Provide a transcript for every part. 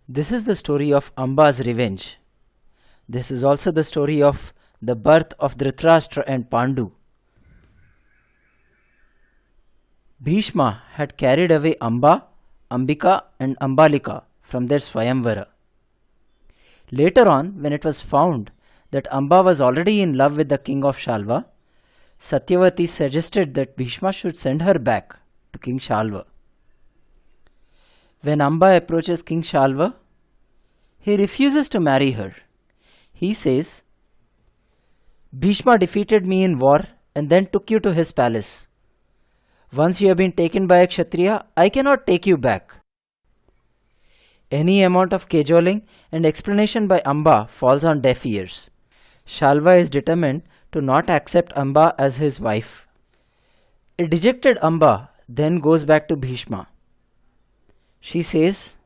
This is the story of Amba's revenge. This is also the story of the birth of Dhritarashtra and Pandu. Bhishma had carried away Amba, Ambika and Ambalika from their Swayamvara. Later on, when it was found that Amba was already in love with the king of Shalva, Satyavati suggested that Bhishma should send her back to King Shalva. When Amba approaches King Shalva, he refuses to marry her. He says, Bhishma defeated me in war and then took you to his palace. Once you have been taken by a Kshatriya, I cannot take you back. Any amount of cajoling and explanation by Amba falls on deaf ears. Shalva is determined to not accept Amba as his wife. A dejected Amba then goes back to Bhishma. She says,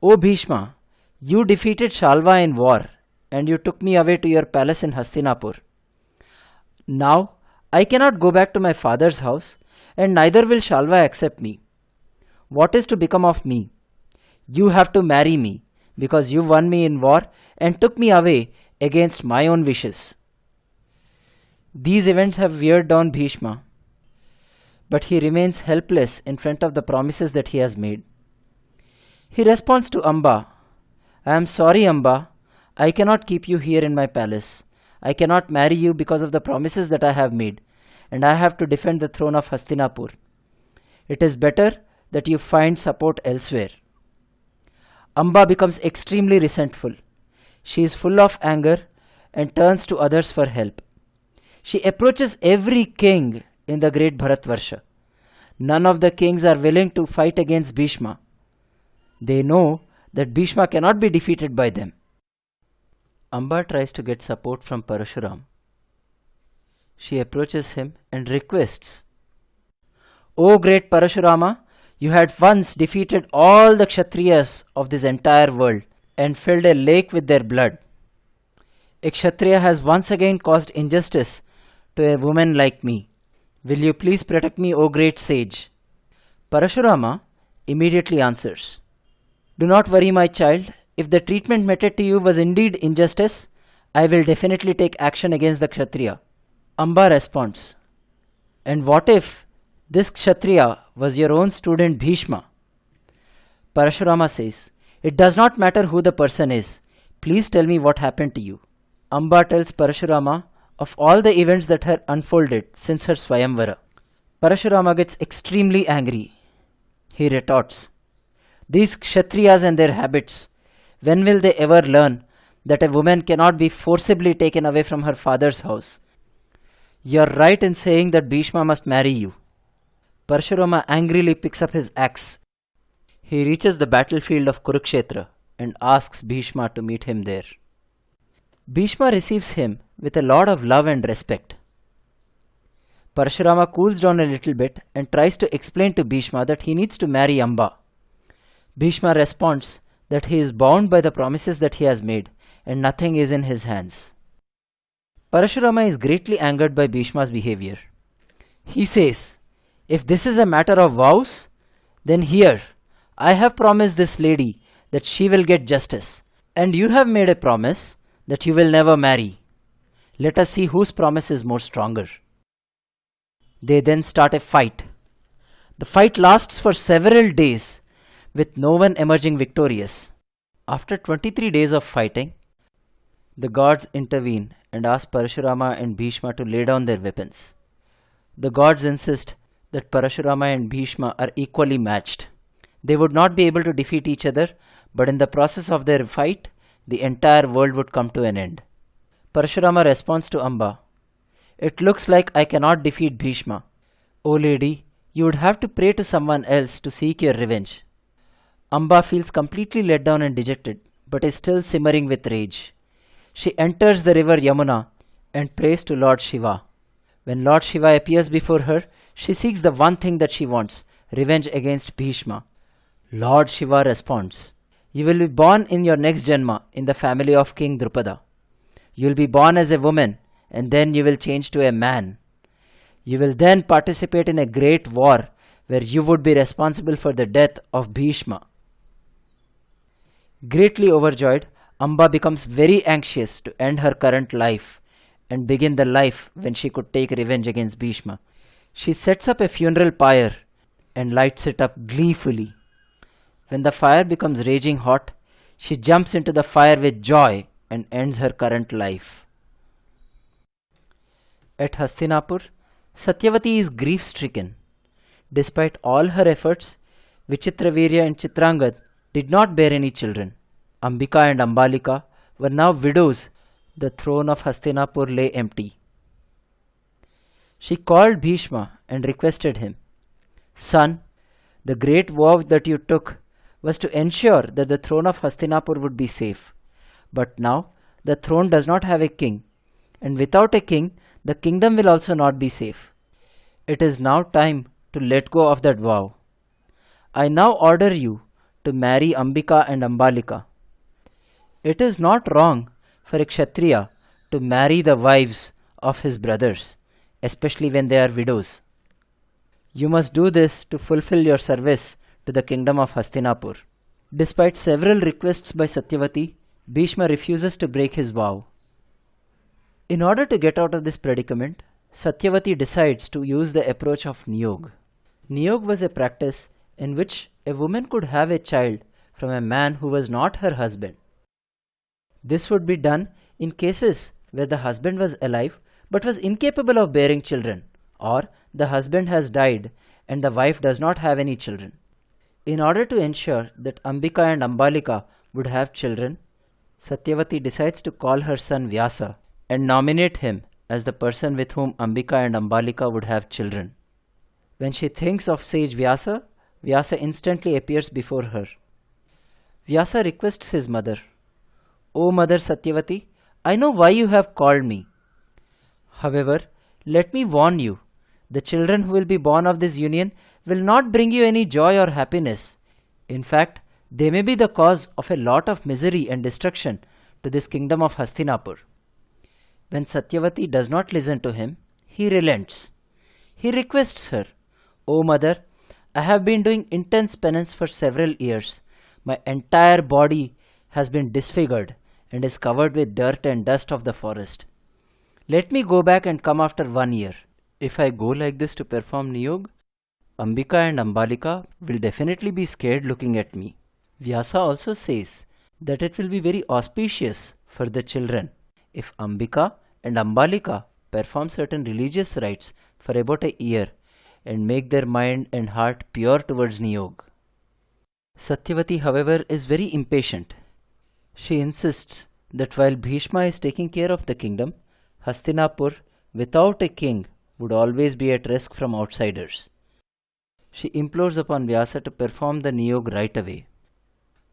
O Bhishma, you defeated Shalva in war and you took me away to your palace in Hastinapur. Now I cannot go back to my father's house and neither will Shalva accept me. What is to become of me? You have to marry me because you won me in war and took me away against my own wishes. These events have weighed down Bhishma, but he remains helpless in front of the promises that he has made. He responds to Amba, I am sorry, Amba, I cannot keep you here in my palace. I cannot marry you because of the promises that I have made, and I have to defend the throne of Hastinapur. It is better that you find support elsewhere. Amba becomes extremely resentful. She is full of anger and turns to others for help. She approaches every king in the great Bharatvarsha. None of the kings are willing to fight against Bhishma. They know that Bhishma cannot be defeated by them. Amba tries to get support from Parashuram. She approaches him and requests, O great Parashurama, you had once defeated all the Kshatriyas of this entire world and filled a lake with their blood. A Kshatriya has once again caused injustice to a woman like me. Will you please protect me, O great sage? Parashurama immediately answers, Do not worry, my child. If the treatment meted to you was indeed injustice, I will definitely take action against the Kshatriya. Amba responds, And what if this Kshatriya was your own student Bhishma? Parashurama says, It does not matter who the person is. Please tell me what happened to you. Amba tells Parashurama of all the events that had unfolded since her Swayamvara. Parashurama gets extremely angry. He retorts, These Kshatriyas and their habits, when will they ever learn that a woman cannot be forcibly taken away from her father's house? You are right in saying that Bhishma must marry you. Parashurama angrily picks up his axe. He reaches the battlefield of Kurukshetra and asks Bhishma to meet him there. Bhishma receives him with a lot of love and respect. Parashurama cools down a little bit and tries to explain to Bhishma that he needs to marry Amba. Bhishma responds that he is bound by the promises that he has made and nothing is in his hands. Parashurama is greatly angered by Bhishma's behavior. He says, If this is a matter of vows, then here, I have promised this lady that she will get justice, and you have made a promise that you will never marry. Let us see whose promise is more stronger. They then start a fight. The fight lasts for several days, with no one emerging victorious. After 23 days of fighting, the gods intervene and ask Parashurama and Bhishma to lay down their weapons. The gods insist that Parashurama and Bhishma are equally matched. They would not be able to defeat each other, but in the process of their fight, the entire world would come to an end. Parashurama responds to Amba, It looks like I cannot defeat Bhishma. O lady, you would have to pray to someone else to seek your revenge. Amba feels completely let down and dejected, but is still simmering with rage. She enters the river Yamuna and prays to Lord Shiva. When Lord Shiva appears before her, she seeks the one thing that she wants, revenge against Bhishma. Lord Shiva responds, You will be born in your next Janma in the family of King Drupada. You will be born as a woman and then you will change to a man. You will then participate in a great war where you would be responsible for the death of Bhishma. Greatly overjoyed, Amba becomes very anxious to end her current life and begin the life when she could take revenge against Bhishma. She sets up a funeral pyre and lights it up gleefully. When the fire becomes raging hot, she jumps into the fire with joy and ends her current life. At Hastinapur, Satyavati is grief stricken. Despite all her efforts, Vichitravirya and Chitrangad did not bear any children. Ambika and Ambalika were now widows. The throne of Hastinapur lay empty. She called Bhishma and requested him, "Son, the great vow that you took was to ensure that the throne of Hastinapur would be safe. But now the throne does not have a king, and without a king, the kingdom will also not be safe. It is now time to let go of that vow. I now order you to marry Ambika and Ambalika. It is not wrong for a Kshatriya to marry the wives of his brothers, especially when they are widows. You must do this to fulfill your service to the kingdom of Hastinapur." Despite several requests by Satyavati, Bhishma refuses to break his vow. In order to get out of this predicament, Satyavati decides to use the approach of Niyog. Niyog was a practice in which a woman could have a child from a man who was not her husband. This would be done in cases where the husband was alive but was incapable of bearing children, or the husband has died and the wife does not have any children. In order to ensure that Ambika and Ambalika would have children, Satyavati decides to call her son Vyasa and nominate him as the person with whom Ambika and Ambalika would have children. When she thinks of sage Vyasa, Vyasa instantly appears before her. Vyasa requests his mother, "O Mother Satyavati, I know why you have called me. However, let me warn you, the children who will be born of this union will not bring you any joy or happiness. In fact, they may be the cause of a lot of misery and destruction to this kingdom of Hastinapur." When Satyavati does not listen to him, he relents. He requests her, "O mother, I have been doing intense penance for several years. My entire body has been disfigured and is covered with dirt and dust of the forest. Let me go back and come after 1 year. If I go like this to perform Niyog, Ambika and Ambalika will definitely be scared looking at me." Vyasa also says that it will be very auspicious for the children if Ambika and Ambalika perform certain religious rites for about a year and make their mind and heart pure towards Niyog. Satyavati, however, is very impatient. She insists that while Bhishma is taking care of the kingdom, Hastinapur, without a king, would always be at risk from outsiders. She implores upon Vyasa to perform the Niyog right away.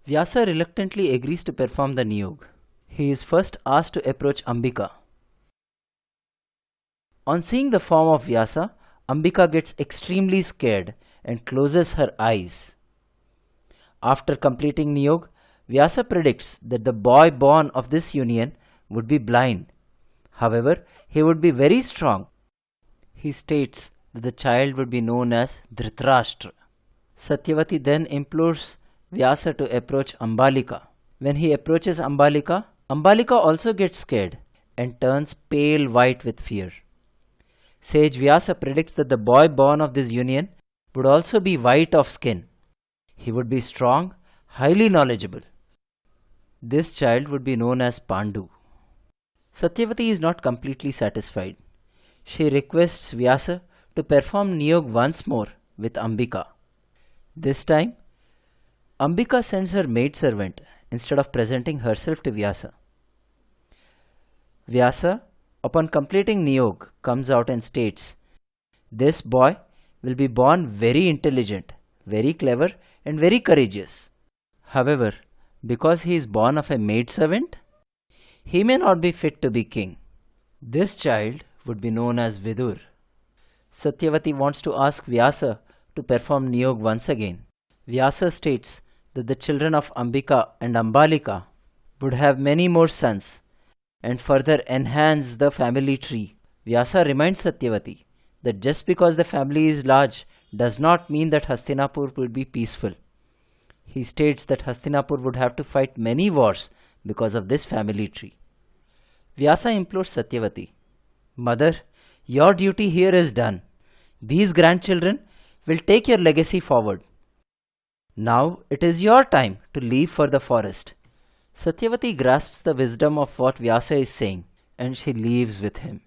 Vyasa reluctantly agrees to perform the Niyog. He is first asked to approach Ambika. On seeing the form of Vyasa, Ambika gets extremely scared and closes her eyes. After completing Niyog, Vyasa predicts that the boy born of this union would be blind. However, he would be very strong. He states that the child would be known as Dhritarashtra. Satyavati then implores Vyasa to approach Ambalika. When he approaches Ambalika, Ambalika also gets scared and turns pale white with fear. Sage Vyasa predicts that the boy born of this union would also be white of skin. He would be strong, highly knowledgeable. This child would be known as Pandu. Satyavati is not completely satisfied. She requests Vyasa to perform Niyog once more with Ambika. This time, Ambika sends her maidservant instead of presenting herself to Vyasa. Vyasa, upon completing Niyog, comes out and states, "This boy will be born very intelligent, very clever and very courageous. However, because he is born of a maidservant, he may not be fit to be king. This child would be known as Vidur." Satyavati wants to ask Vyasa to perform Niyog once again. Vyasa states that the children of Ambika and Ambalika would have many more sons and further enhance the family tree. Vyasa reminds Satyavati that just because the family is large does not mean that Hastinapur will be peaceful. He states that Hastinapur would have to fight many wars because of this family tree. Vyasa implores Satyavati, Mother, your duty here is done. These grandchildren will take your legacy forward. Now it is your time to leave for the forest. Satyavati grasps the wisdom of what Vyasa is saying and she leaves with him.